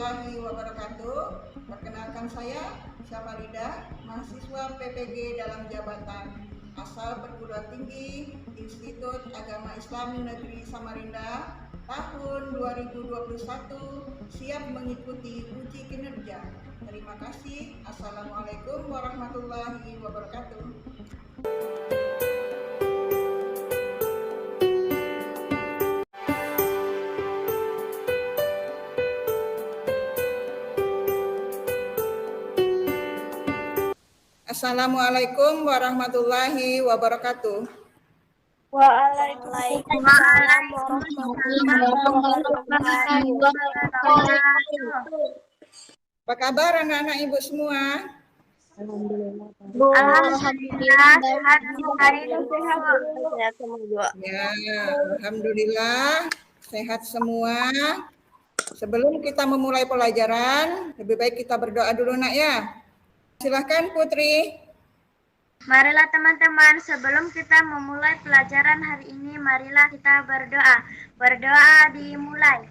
warahmatullahi wabarakatuh. Perkenalkan saya Syafarida, mahasiswa PPG dalam jabatan asal perguruan tinggi Institut Agama Islam Negeri Samarinda tahun 2021, siap mengikuti uji kinerja. Terima kasih. Assalamualaikum warahmatullahi wabarakatuh. Assalamualaikum warahmatullahi wabarakatuh. Waalaikumsalam warahmatullahi wabarakatuh. Apa kabar anak-anak ibu semua? Alhamdulillah, sehat semua. Ya, alhamdulillah sehat semua. Sebelum kita memulai pelajaran, lebih baik kita berdoa dulu nak ya. Silahkan Putri. Marilah teman-teman, sebelum kita memulai pelajaran hari ini, marilah kita berdoa. Berdoa dimulai.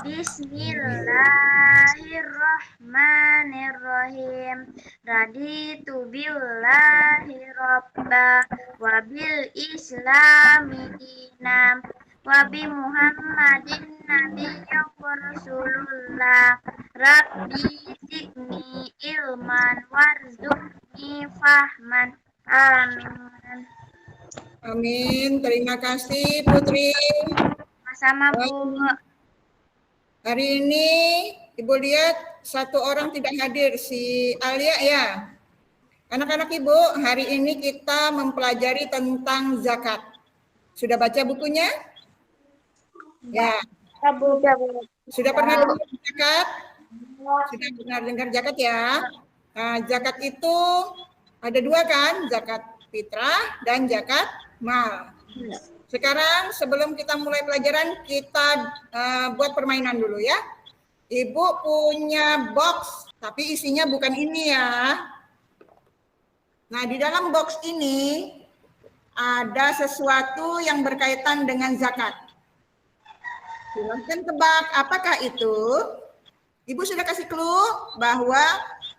Bismillahirrahmanirrahim. Raditu billahi rabba wa bil islami dinam wa bi Muhammadin nabiyyan wa rasulullah. Rabbi zidni ilman warzuqni fahman. Amin. Amin. Terima kasih Putri. Sama Bu. Hari ini Ibu lihat satu orang tidak hadir, si Alia ya. Anak-anak Ibu, hari ini kita mempelajari tentang zakat. Sudah baca bukunya? Ya. Sudah pernah dengar zakat? Sudah pernah dengar zakat ya? Nah, zakat itu ada dua kan? Zakat fitrah dan zakat mal. Sekarang sebelum kita mulai pelajaran, kita buat permainan dulu ya. Ibu punya box, tapi isinya bukan ini ya. Nah, di dalam box ini ada sesuatu yang berkaitan dengan zakat. Silahkan tebak, apakah itu? Ibu sudah kasih clue bahwa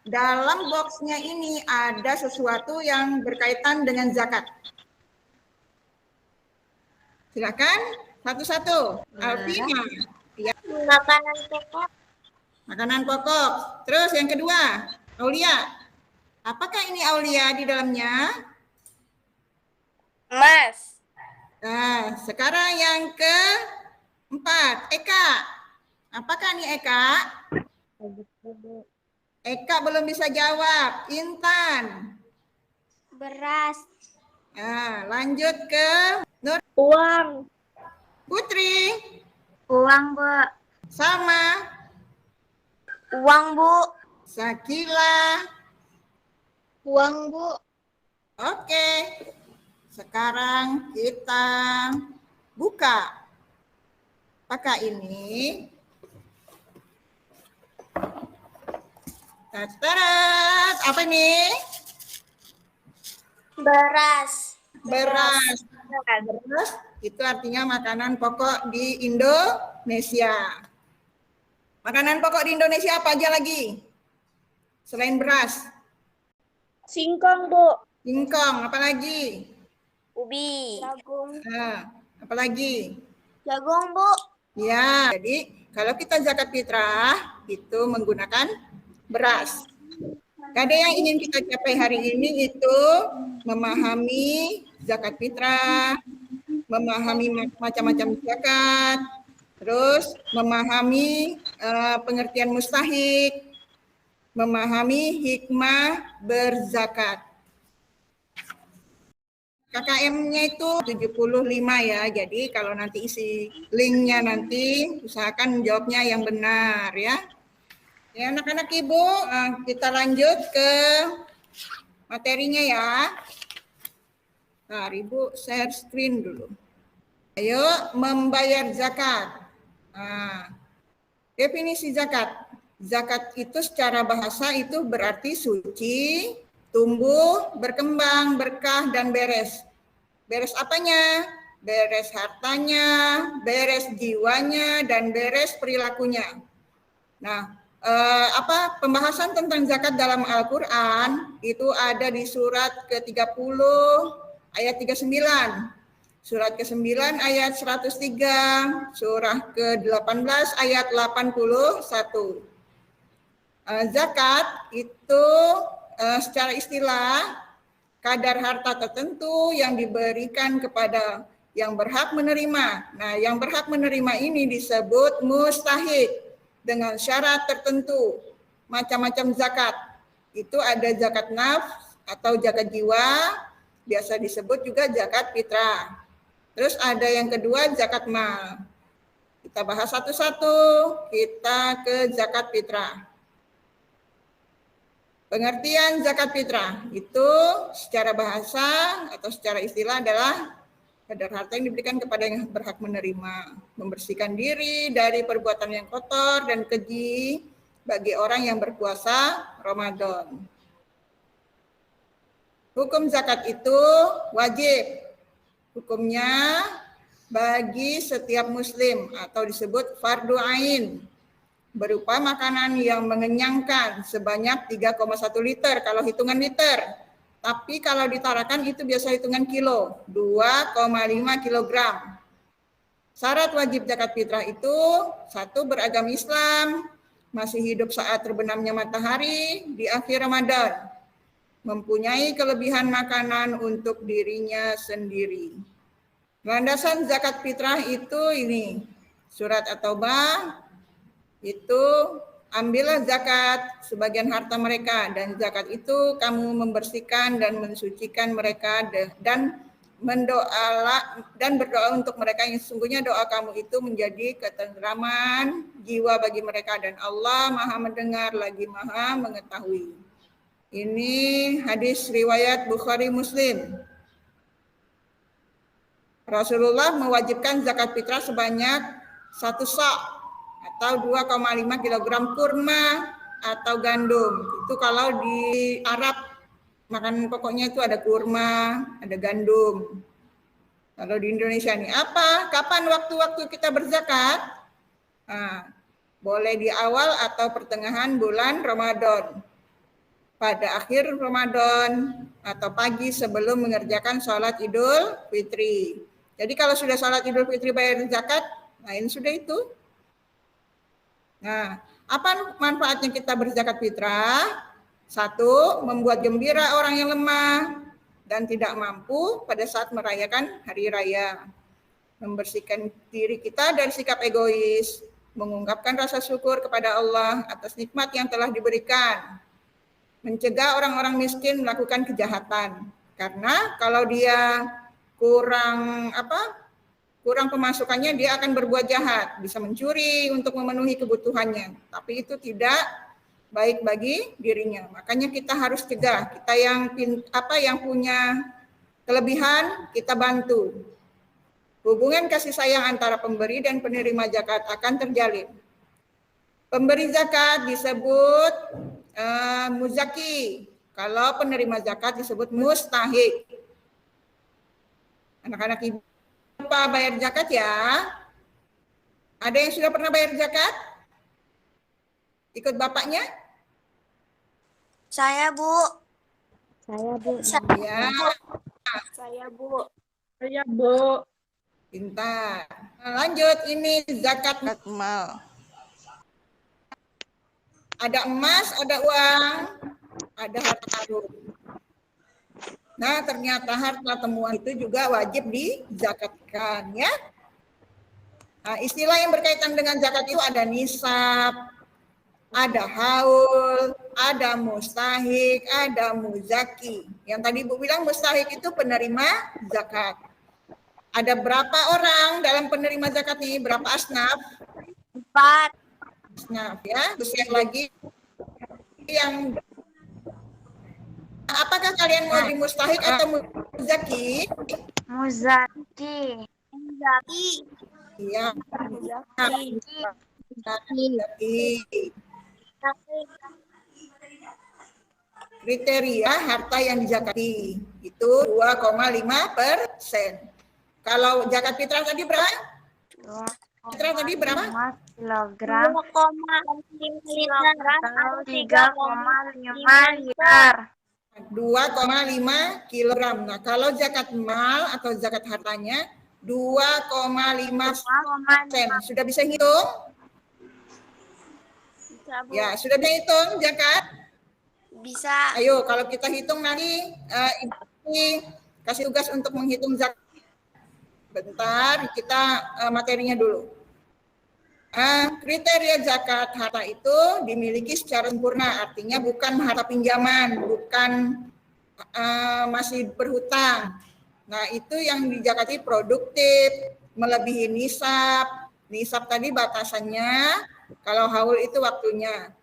dalam boxnya ini ada sesuatu yang berkaitan dengan zakat. Silakan satu-satu. Alvina. Ya. Makanan pokok. Makanan pokok. Terus yang kedua, Aulia. Apakah ini Aulia di dalamnya? Emas. Nah, sekarang yang keempat, Eka. Apakah ini Eka? Eka belum bisa jawab. Intan. Beras. Nah, lanjut ke Nur. Uang. Putri. Uang, Bu. Sama. Uang, Bu. Sakila. Uang, Bu. Oke. Sekarang kita buka. Apakah ini? Tarat. Apa ini? Beras. Beras. Beras itu artinya makanan pokok di Indonesia. Makanan pokok di Indonesia apa aja lagi? Selain beras. Singkong, Bu. Singkong, apa lagi? Ubi. Jagung. Nah, apa lagi? Jagung, Bu. Ya, jadi kalau kita zakat fitrah itu menggunakan beras. Ada yang ingin kita capai hari ini itu memahami zakat fitrah, memahami macam-macam zakat, terus memahami pengertian mustahik, memahami hikmah berzakat. KKM-nya itu 75 ya, jadi kalau nanti isi linknya nanti usahakan jawabnya yang benar ya. Ya anak-anak Ibu, kita lanjut ke materinya ya. Nah, Ibu share screen dulu. Ayo membayar zakat. Nah, definisi zakat. Zakat itu secara bahasa itu berarti suci, tumbuh, berkembang, berkah, dan beres. Beres apanya? Beres hartanya, beres jiwanya, dan beres perilakunya. Nah, pembahasan tentang zakat dalam Al-Qur'an itu ada di surat ke-30 ayat 39. Surat ke-9 ayat 103, surah ke-18 ayat 81. Zakat itu secara istilah kadar harta tertentu yang diberikan kepada yang berhak menerima. Nah, yang berhak menerima ini disebut mustahik dengan syarat tertentu. Macam-macam zakat. Itu ada zakat nafs atau zakat jiwa, biasa disebut juga zakat fitrah. Terus ada yang kedua zakat mal. Kita bahas satu-satu, kita ke zakat fitrah. Pengertian zakat fitrah itu secara bahasa atau secara istilah adalah kadar harta yang diberikan kepada yang berhak menerima, membersihkan diri dari perbuatan yang kotor dan keji bagi orang yang berpuasa Ramadan. Hukum zakat itu wajib. Hukumnya bagi setiap muslim atau disebut fardu ain, berupa makanan yang mengenyangkan sebanyak 3,1 liter kalau hitungan liter. Tapi kalau ditarakan itu biasa hitungan kilo, 2,5 kilogram. Syarat wajib zakat fitrah itu, 1, beragama Islam, masih hidup saat terbenamnya matahari di akhir Ramadan, mempunyai kelebihan makanan untuk dirinya sendiri. Landasan zakat fitrah itu ini, surat At-Taubah, itu ambillah zakat sebagian harta mereka, dan zakat itu kamu membersihkan dan mensucikan mereka dan berdoa untuk mereka yang sesungguhnya doa kamu itu menjadi ketentraman jiwa bagi mereka, dan Allah Maha mendengar lagi Maha mengetahui. Ini hadis riwayat Bukhari Muslim. Rasulullah mewajibkan zakat fitrah sebanyak 1 sa' atau 2,5 kilogram kurma atau gandum. Itu kalau di Arab makanan pokoknya itu ada kurma, ada gandum. Kalau di Indonesia nih apa? Kapan waktu-waktu kita berzakat? Nah, boleh di awal atau pertengahan bulan Ramadan. Pada akhir Ramadan atau pagi sebelum mengerjakan sholat Idul Fitri. Jadi kalau sudah sholat Idul Fitri bayar zakat, lain sudah itu. Nah, apa manfaatnya kita berzakat fitrah? 1, membuat gembira orang yang lemah dan tidak mampu pada saat merayakan hari raya. Membersihkan diri kita dari sikap egois, mengungkapkan rasa syukur kepada Allah atas nikmat yang telah diberikan. Mencegah orang-orang miskin melakukan kejahatan. Karena kalau dia kurang pemasukannya, dia akan berbuat jahat, bisa mencuri untuk memenuhi kebutuhannya. Tapi itu tidak baik bagi dirinya. Makanya kita harus cegah. Kita yang punya kelebihan kita bantu. Hubungan kasih sayang antara pemberi dan penerima zakat akan terjalin. Pemberi zakat disebut muzaki. Kalau penerima zakat disebut mustahik. Anak-anak ibu lupa bayar zakat ya. Ada yang sudah pernah bayar zakat? Ikut bapaknya? Saya, Bu. Ya. Saya, Bu. Pintar. Nah, lanjut, ini zakat mal. Ada emas, ada uang, ada harta karun. Nah, ternyata harta temuan itu juga wajib dizakatkan, ya. Nah, istilah yang berkaitan dengan zakat itu ada nisab, ada haul, ada mustahik, ada muzaki. Yang tadi Bu bilang mustahik itu penerima zakat. Ada berapa orang dalam penerima zakat ini? Berapa asnaf? 4. Asnaf, ya. Terus yang lagi yang apakah kalian mau di mustahik atau muzaki? Muzaki. Iya. Muzaki. Kriteria harta yang dizakati itu 2,5%. Kalau zakat fitrah tadi berapa? Citra tadi berapa? 5 kilogram. 2,5 kilogram atau 3,5 liter. 2,5 kilogram. Nah, kalau zakat mal atau zakat hartanya 2,5%. Sudah bisa hitung? Ya, sudah bisa hitung zakat? Bisa. Ayo, kalau kita hitung nanti Ibu kasih tugas untuk menghitung zakat. Bentar, kita materinya dulu. Kriteria zakat harta itu dimiliki secara sempurna, artinya bukan harta pinjaman, bukan masih berhutang. Nah, itu yang dizakati produktif, melebihi nisab. Nisab tadi batasannya, kalau haul itu waktunya.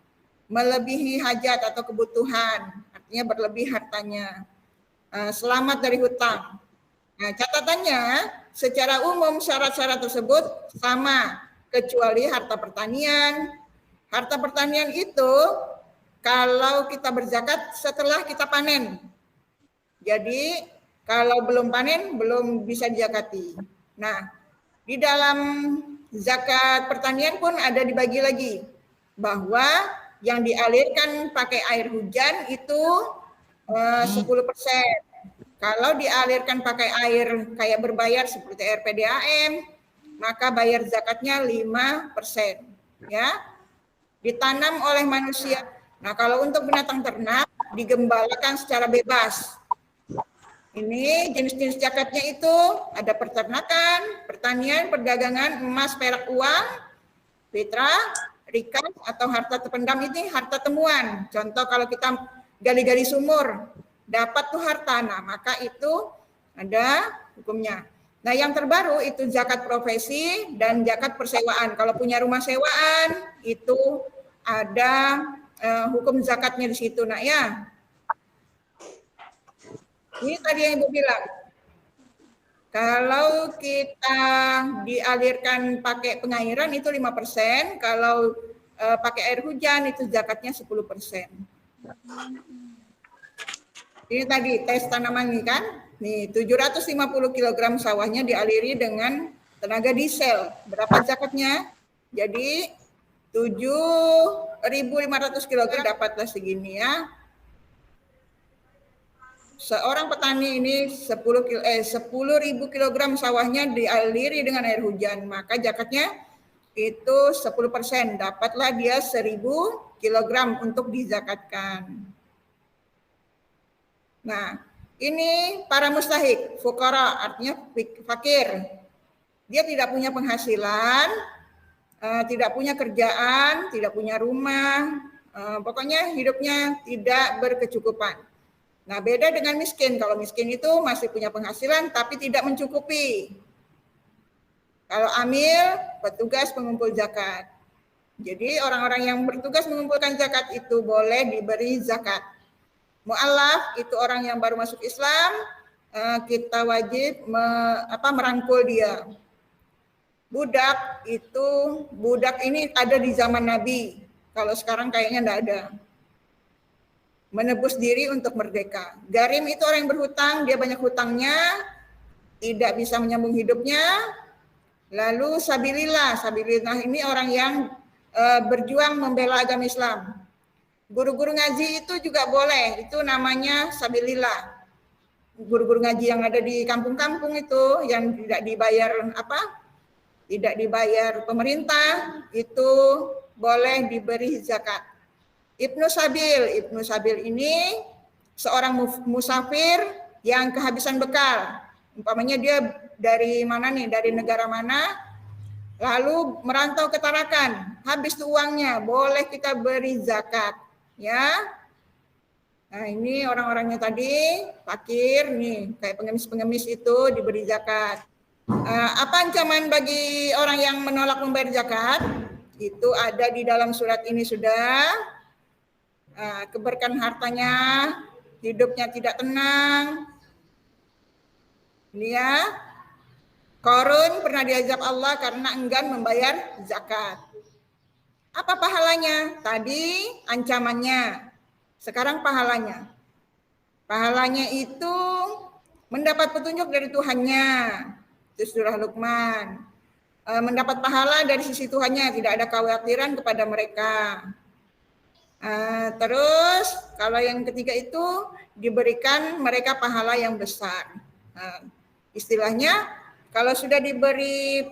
Melebihi hajat atau kebutuhan, artinya berlebih hartanya. Selamat dari hutang. Nah, catatannya secara umum syarat-syarat tersebut sama, kecuali harta pertanian. Harta pertanian itu kalau kita berzakat setelah kita panen. Jadi kalau belum panen belum bisa dizakati. Nah, di dalam zakat pertanian pun ada dibagi lagi bahwa yang dialirkan pakai air hujan itu 10%. Kalau dialirkan pakai air kayak berbayar seperti air PDAM, maka bayar zakatnya 5%. Ya, ditanam oleh manusia. Nah, kalau untuk binatang ternak digembalakan secara bebas. Ini jenis-jenis zakatnya itu ada peternakan, pertanian, perdagangan, emas, perak, uang, fitrah, rikas atau harta terpendam. Ini harta temuan. Contoh kalau kita gali-gali sumur, dapat tuh harta, nah maka itu ada hukumnya. Nah, yang terbaru itu zakat profesi dan zakat persewaan. Kalau punya rumah sewaan itu ada hukum zakatnya di situ, nak ya. Ini tadi yang Ibu bilang. Kalau kita dialirkan pakai pengairan itu 5%, kalau pakai air hujan itu zakatnya 10%. Ini tadi tes tanaman ini kan. Nih, 750 kg sawahnya dialiri dengan tenaga diesel. Berapa zakatnya? Jadi 7.500 kg dapatlah segini ya. Seorang petani ini 10.000 kg sawahnya dialiri dengan air hujan, maka zakatnya itu 10%, dapatlah dia 1.000 kg untuk dizakatkan. Nah, ini para mustahik, fukara, artinya fakir. Dia tidak punya penghasilan, tidak punya kerjaan, tidak punya rumah, pokoknya hidupnya tidak berkecukupan. Nah, beda dengan miskin. Kalau miskin itu masih punya penghasilan tapi tidak mencukupi. Kalau amil, petugas pengumpul zakat. Jadi orang-orang yang bertugas mengumpulkan zakat itu boleh diberi zakat. Mu'alaf itu orang yang baru masuk Islam, kita wajib merangkul dia. Budak ini ada di zaman Nabi. Kalau sekarang kayaknya enggak ada. Menebus diri untuk merdeka. Garim itu orang yang berhutang, dia banyak hutangnya, tidak bisa menyambung hidupnya. Lalu sabilillah ini orang yang berjuang membela agama Islam. Guru-guru ngaji itu juga boleh, itu namanya sabilillah. Guru-guru ngaji yang ada di kampung-kampung itu yang tidak dibayar tidak dibayar pemerintah, itu boleh diberi zakat. Ibnu Sabil ini seorang musafir yang kehabisan bekal. Umpamanya dia dari mana nih, dari negara mana, lalu merantau ke Tarakan, habis tuh uangnya, boleh kita beri zakat, ya. Nah, ini orang-orangnya tadi fakir nih, kayak pengemis-pengemis itu diberi zakat. Apa ancaman bagi orang yang menolak membayar zakat? Itu ada di dalam surat ini sudah. Keberkahan hartanya, hidupnya tidak tenang. Ini ya. Qarun pernah diazab Allah karena enggan membayar zakat. Apa pahalanya? Tadi ancamannya. Sekarang pahalanya. Pahalanya itu mendapat petunjuk dari Tuhannya. Itu surah Luqman. mendapat pahala dari sisi Tuhannya, tidak ada kekhawatiran kepada mereka. Terus kalau yang ketiga itu diberikan mereka pahala yang besar. Istilahnya kalau sudah diberi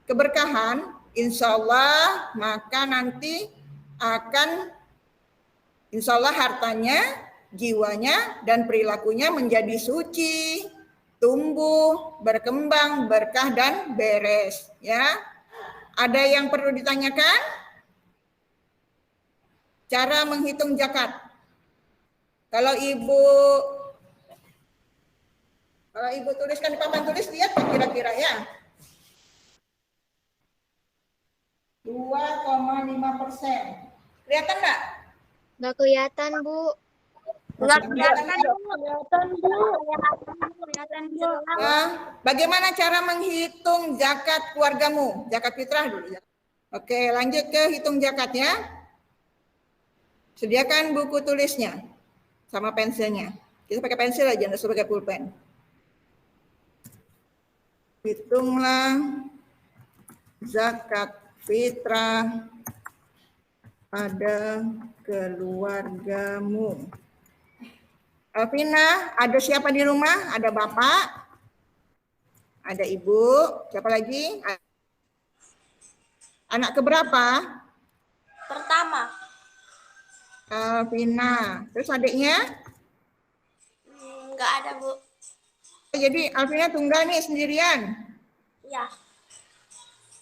keberkahan, insya Allah maka nanti akan insya Allah hartanya, jiwanya, dan perilakunya menjadi suci, tumbuh, berkembang, berkah, dan beres. Ya, ada yang perlu ditanyakan? Cara menghitung zakat. Kalau ibu tuliskan di papan tulis, lihat kira-kira ya. 2,5%. Kelihatan nggak? Nggak kelihatan, Bu. Bagaimana cara menghitung zakat keluargamu? Zakat fitrah dulu ya. Oke, lanjut ke hitung zakat ya. Sediakan buku tulisnya sama pensilnya. Kita pakai pensil aja, nggak usah pakai pulpen. Hitunglah zakat fitrah pada keluargamu. Alvina, ada siapa di rumah? Ada bapak, ada ibu, siapa lagi? Anak keberapa? Pertama. Alvina. Terus adiknya? Nggak ada, Bu. Jadi Alvina tunggal nih sendirian? Iya.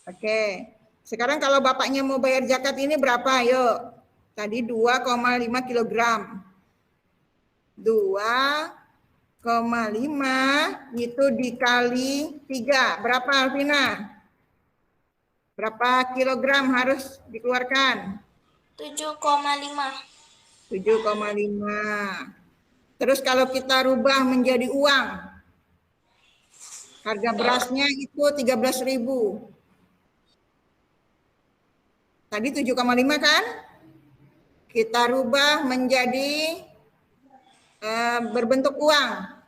Oke. Sekarang kalau bapaknya mau bayar zakat ini berapa? Yuk. Tadi 2,5 kilogram. 2,5 itu dikali 3. Berapa Alvina? Berapa kilogram harus dikeluarkan? 7,5. 7,5. Terus kalau kita rubah menjadi uang, harga berasnya itu 13.000. Tadi 7,5 kan? Kita rubah menjadi berbentuk uang.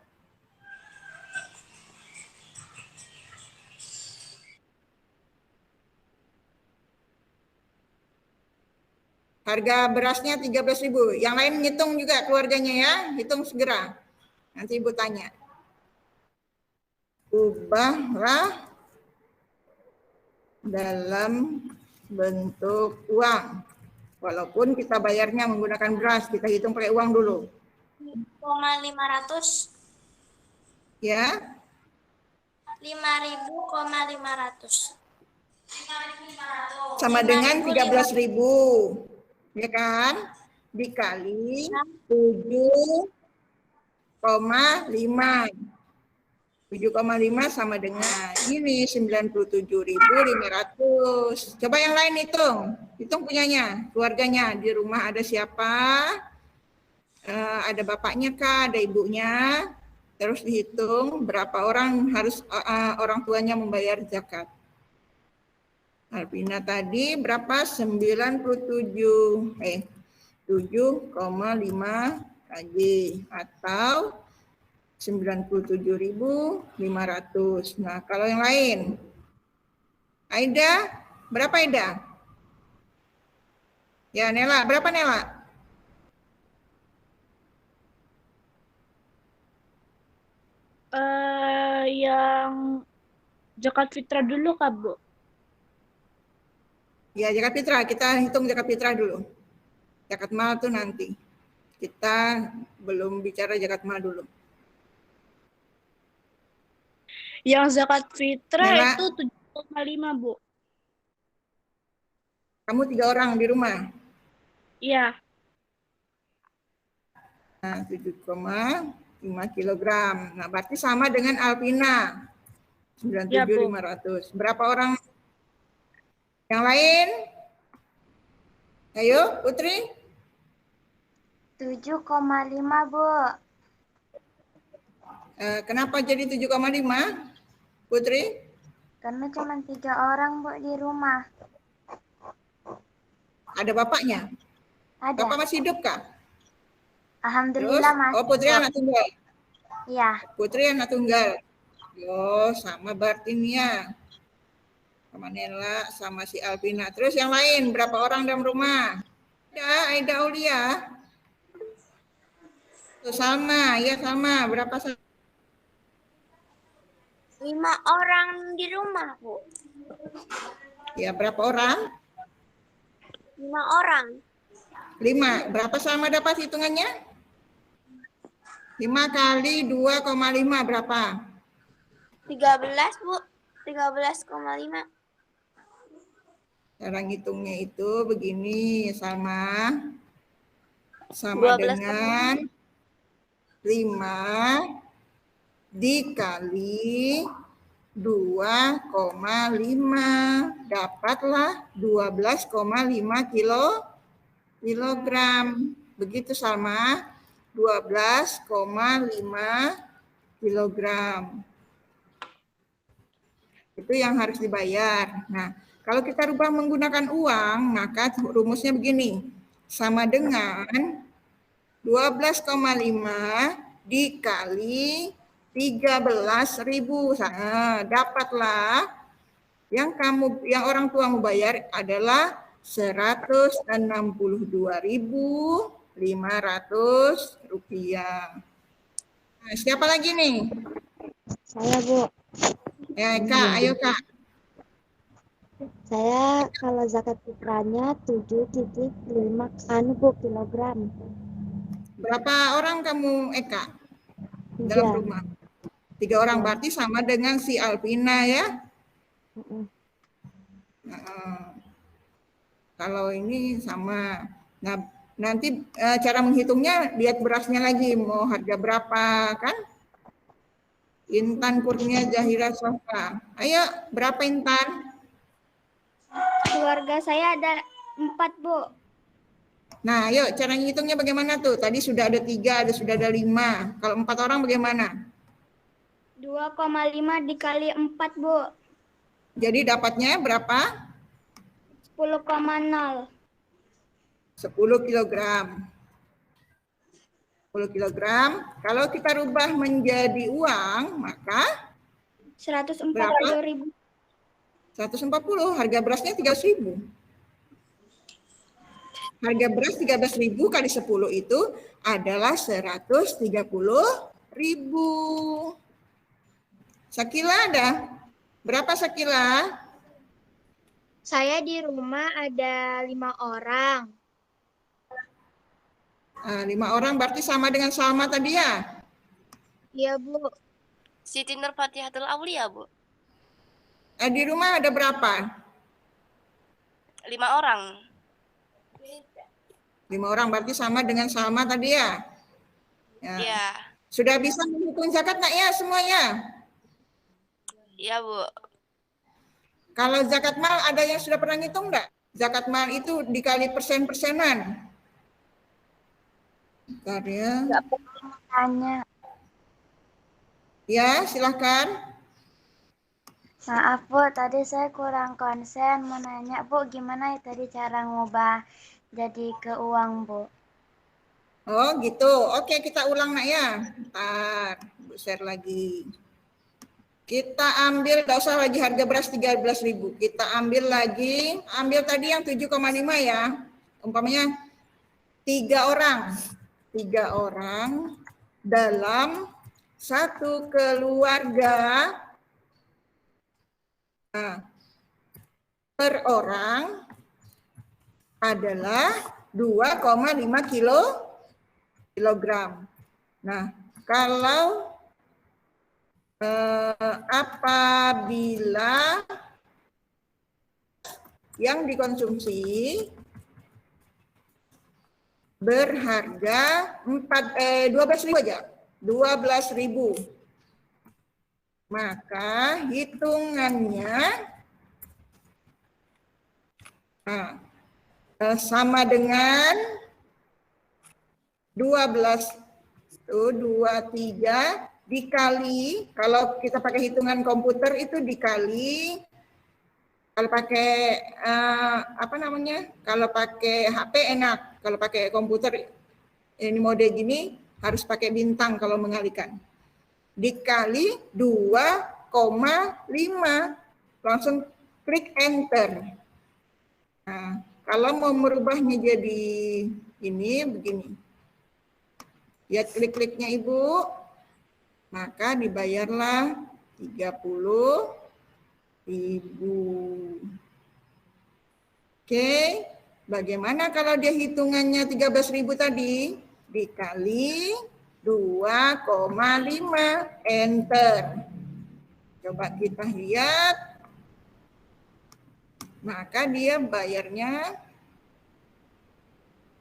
Harga berasnya 13.000. Yang lain ngitung juga keluarganya ya, hitung segera. Nanti Ibu tanya. Ubahlah dalam bentuk uang. Walaupun kita bayarnya menggunakan beras, kita hitung pakai uang dulu. 5.500. Ya. 5.500. Sama dengan 13.000. Ya kan? Dikali 7,5. 7,5 sama dengan ini 97.500. Coba yang lain hitung. Hitung punyanya, keluarganya. Di rumah ada siapa? Ada bapaknya kah? Ada ibunya? Terus dihitung berapa orang harus orang tuanya membayar zakat. Alvina tadi berapa? 7,5 kg atau 97.500. Nah, kalau yang lain. Aida, berapa Aida? Ya, Nela, berapa Nela? Yang zakat fitrah dulu Kak, Bu. Ya, zakat fitrah. Kita hitung zakat fitrah dulu. Zakat mal tuh nanti. Kita belum bicara zakat mal dulu. Yang zakat fitrah Nela, itu 7,5, Bu. Kamu 3 orang di rumah? Iya. Nah, 7,5 kilogram. Nah, berarti sama dengan Alvina. 97.500. Berapa orang yang lain? Ayo, Putri. 7,5, Bu. Kenapa jadi 7,5? Putri? Karena cuma 3 orang, Bu, di rumah. Ada bapaknya? Ada. Bapak masih hidup kah? Terus? Alhamdulillah masih. Oh, Putri anak tunggal. Iya. Putri anak tunggal. Yo, sama berarti nih ya. Sama Nela, sama si Alvina. Terus yang lain, berapa orang dalam rumah? Aida Aulia. Tuh, sama, ya sama. Berapa? 5 orang di rumah, Bu. Ya, berapa orang? 5 orang. 5. Berapa sama dapat hitungannya? 5 kali 2,5 berapa? 13, Bu. 13,5. Cara ngitungnya itu begini, sama 12. dengan 5 dikali 2,5. Dapatlah 12,5 kilogram. Begitu sama 12,5 kilogram. Itu yang harus dibayar. Nah, kalau kita rubah menggunakan uang, maka rumusnya begini. Sama dengan 12,5 dikali 13.000. Nah, dapatlah yang orang tua mau bayar adalah 162.500 rupiah. Nah, siapa lagi nih? Saya, Bu. Ya, Kak, ayo Kak. Saya kalau zakat fitrahnya 7,5 kilogram. Berapa orang kamu, Eka? Dalam 3. rumah? 3 orang, berarti sama dengan si Alvina ya? Nah, kalau ini sama. Nah, nanti cara menghitungnya lihat berasnya lagi, mau harga berapa kan? Intan Kurnia Zahira Sofa. Ayo, berapa Intan? Keluarga saya ada 4, Bu. Nah, ayo cara ngitungnya bagaimana tuh? Tadi sudah ada 3, sudah ada 5. Kalau 4 orang bagaimana? 2,5 dikali 4, Bu. Jadi dapatnya berapa? 10,0. 10 kilogram. 10 kilogram. Kalau kita rubah menjadi uang, maka 140.000. 140. Harga berasnya 13.000. Harga beras 13.000 kali 10 itu adalah 130.000. Sakila ada? Berapa Sakila? Saya di rumah ada 5 orang. 5 orang berarti sama dengan Salma tadi ya? Iya, Bu. Siti Nur Fatihatul Aulia, Bu. Di rumah ada berapa? 5 orang. 5 orang berarti sama dengan Salma tadi ya? Ya. Iya. Sudah bisa menghitung zakat nggak ya semuanya? Iya, Bu. Kalau zakat mal ada yang sudah pernah ngitung nggak? Zakat mal itu dikali persen-persenan. Bentar ya. Nggak pernah tanya. Ya, silahkan. Maaf, Bu. Tadi saya kurang konsen. Mau nanya, Bu, gimana ya tadi cara ngubah jadi ke uang, Bu? Oh gitu. Oke, kita ulang nak ya. Bentar, Bu share lagi. Kita ambil, nggak usah lagi harga beras 13.000. Kita ambil lagi, ambil tadi yang 7,5 ya. Umpamanya 3 orang. 3 orang dalam satu keluarga. Nah, per orang adalah 2,5 kilogram. Nah, kalau apabila yang dikonsumsi berharga 12.000 aja, 12.000. Maka hitungannya sama dengan 23 dikali, kalau kita pakai hitungan komputer itu dikali, kalau pakai kalau pakai HP enak, kalau pakai komputer ini mode gini harus pakai bintang kalau mengalihkan. dikali 2,5. Langsung klik enter. Nah, kalau mau merubahnya jadi ini begini. Lihat klik-kliknya Ibu. Maka dibayarlah 30.000. Oke, bagaimana kalau dia hitungannya 13.000 tadi? Dikali 2,5, enter. Coba kita lihat. Maka dia bayarnya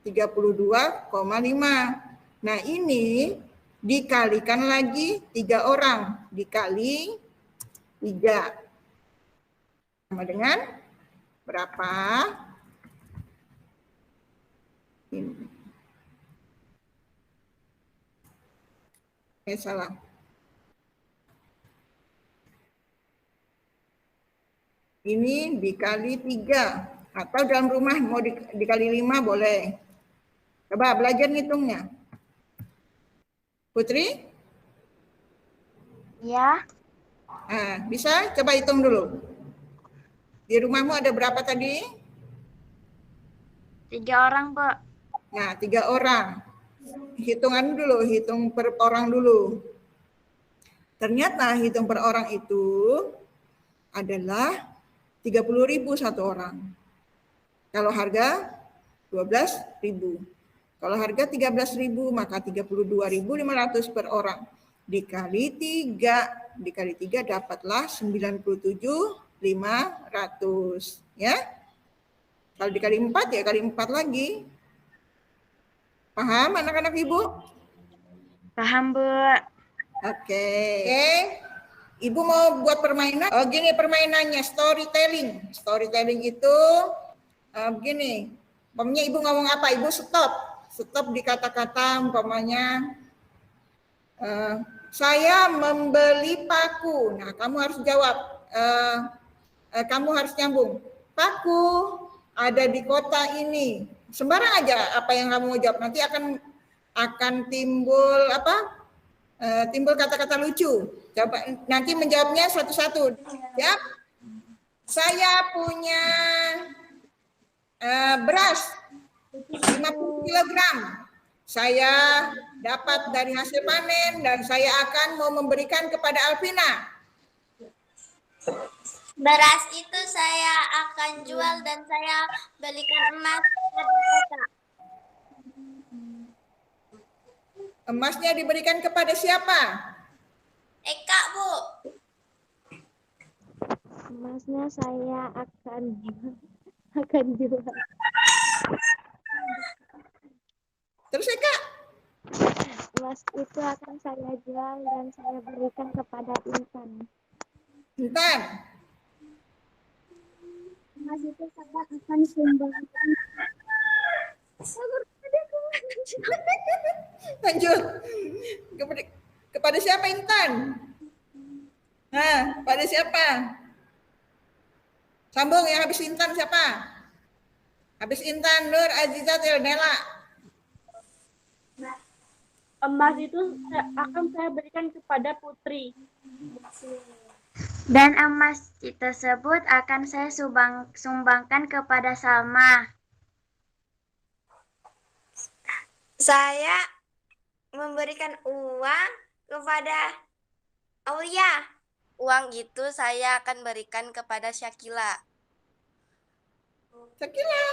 32,5. Nah ini dikalikan lagi 3 orang. Dikali 3. Sama dengan berapa? Ini. Salah. Ini dikali 3. Atau dalam rumah mau dikali 5 boleh. Coba belajar ngitungnya. Putri? Ya, Nah, bisa? Coba hitung dulu. Di rumahmu ada berapa tadi? 3 orang, Bu. Nah, 3 orang. Hitungan dulu, hitung per orang dulu. Ternyata hitung per orang itu adalah 30.000 satu orang. Kalau harga 12.000. Kalau harga 13.000 maka 32.500 per orang. Dikali 3, dikali 3 dapatlah 97.500, ya. Kalau dikali 4 ya kali 4 lagi. Paham anak-anak Ibu? Paham, Bu. Oke. Ibu mau buat permainan? Oh gini permainannya, storytelling. Storytelling itu begini. Umpamanya Ibu ngomong apa? Ibu stop. Stop di kata-kata umpamanya saya membeli paku. Nah, kamu harus jawab. Kamu harus nyambung. Paku ada di kota ini. Sembarang aja apa yang kamu mau jawab. Nanti akan timbul apa? Timbul kata-kata lucu. Coba nanti menjawabnya satu-satu. Ya. Saya punya beras 50 kg. Saya dapat dari hasil panen dan saya akan mau memberikan kepada Alvina. Beras itu saya akan jual dan saya belikan emas kepada Eka. Emasnya diberikan kepada siapa? Eka, Bu. Emasnya saya akan jual. Terus Eka? Emas itu akan saya jual dan saya berikan kepada Intan. Intan. Emas itu saya akan sumbangkan. Lanjut. Kepada siapa Intan? Nah, pada siapa? Sambung yang habis Intan siapa? Habis Intan, Nur, Azizat, Nela. Emas itu akan saya berikan kepada Putri. Dan emas tersebut akan saya sumbangkan kepada Salma. Saya memberikan uang kepada Aulia. Uang itu saya akan berikan kepada Syakila. Syakila.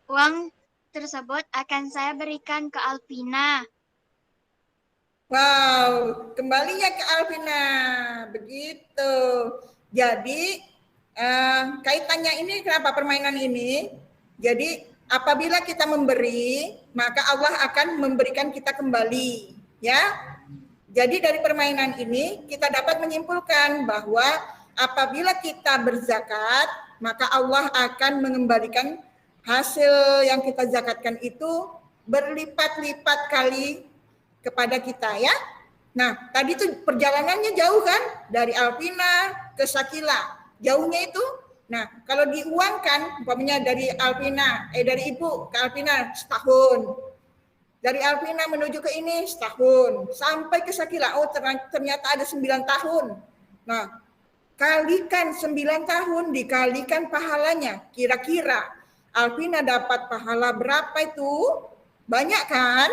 Uang tersebut akan saya berikan ke Alvina. Wow, kembalinya ke Alvina. Begitu. Jadi, kaitannya ini kenapa permainan ini? Jadi, apabila kita memberi, maka Allah akan memberikan kita kembali. Ya. Jadi dari permainan ini kita dapat menyimpulkan bahwa apabila kita berzakat, maka Allah akan mengembalikan hasil yang kita zakatkan itu berlipat-lipat kali kepada kita ya. Nah, tadi itu perjalanannya jauh kan? Dari Alvina ke Syakila. Jauhnya itu. Nah, kalau diuangkan, umpamanya dari Alvina, dari Ibu ke Alvina setahun. Dari Alvina menuju ke ini setahun. Sampai ke Sakila, oh ternyata ada 9 tahun. Nah, kalikan 9 tahun, dikalikan pahalanya. Kira-kira Alvina dapat pahala berapa itu? Banyak kan?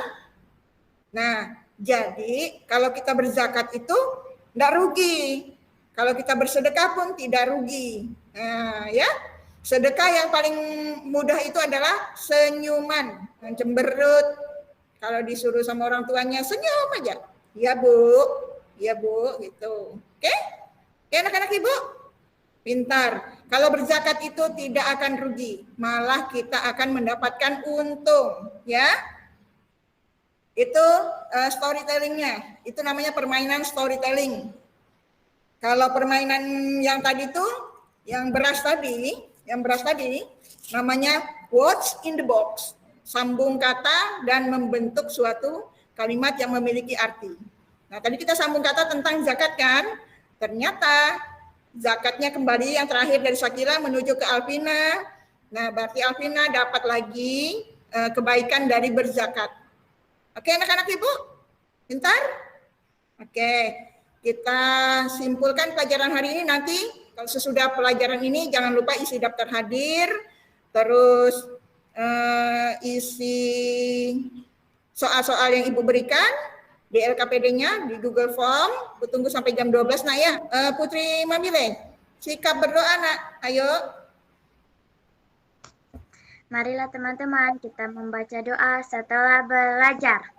Nah, jadi kalau kita berzakat itu tidak rugi. Kalau kita bersedekah pun tidak rugi. Nah, ya. Sedekah yang paling mudah itu adalah senyuman. Cemberut. Kalau disuruh sama orang tuanya, senyum aja. Iya bu, gitu. Oke? Ya anak-anak ibu? Pintar. Kalau berzakat itu tidak akan rugi. Malah kita akan mendapatkan untung. Ya? Itu storytellingnya. Itu namanya permainan storytelling. Kalau permainan yang tadi tuh, yang beras tadi, namanya what's in the box. Sambung kata dan membentuk suatu kalimat yang memiliki arti. Nah, tadi kita sambung kata tentang zakat kan? Ternyata zakatnya kembali yang terakhir dari Sakila menuju ke Alvina. Nah, berarti Alvina dapat lagi kebaikan dari berzakat. Oke, anak-anak ibu? Pintar? Oke, kita simpulkan pelajaran hari ini nanti. Kalau sesudah pelajaran ini jangan lupa isi daftar hadir, terus isi soal-soal yang ibu berikan di LKPD-nya, di Google Form. Tunggu sampai jam 12. Nah ya, Putri Mamile, sikap berdoa nak, ayo. Marilah teman-teman kita membaca doa setelah belajar.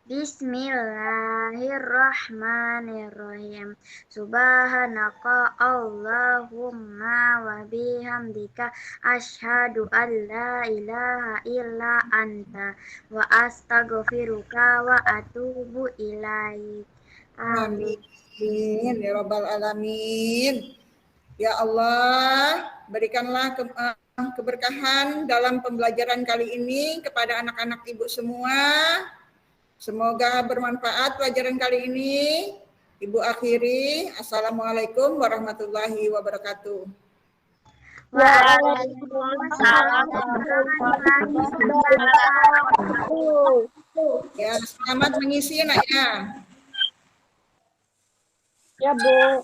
Bismillahirrahmanirrahim. Subhanaka Allahumma wa bihamdika asyhadu an la ilaha illa anta wa astaghfiruka wa atubu ilaik. Amin. Amin ya rabbal alamin. Ya Allah, berikanlah keberkahan dalam pembelajaran kali ini kepada anak-anak ibu semua. Semoga bermanfaat pelajaran kali ini. Ibu akhiri. Assalamualaikum warahmatullahi wabarakatuh. Waalaikumsalam warahmatullahi wabarakatuh. Ya, selamat mengisi nak ya. Ya, Bu.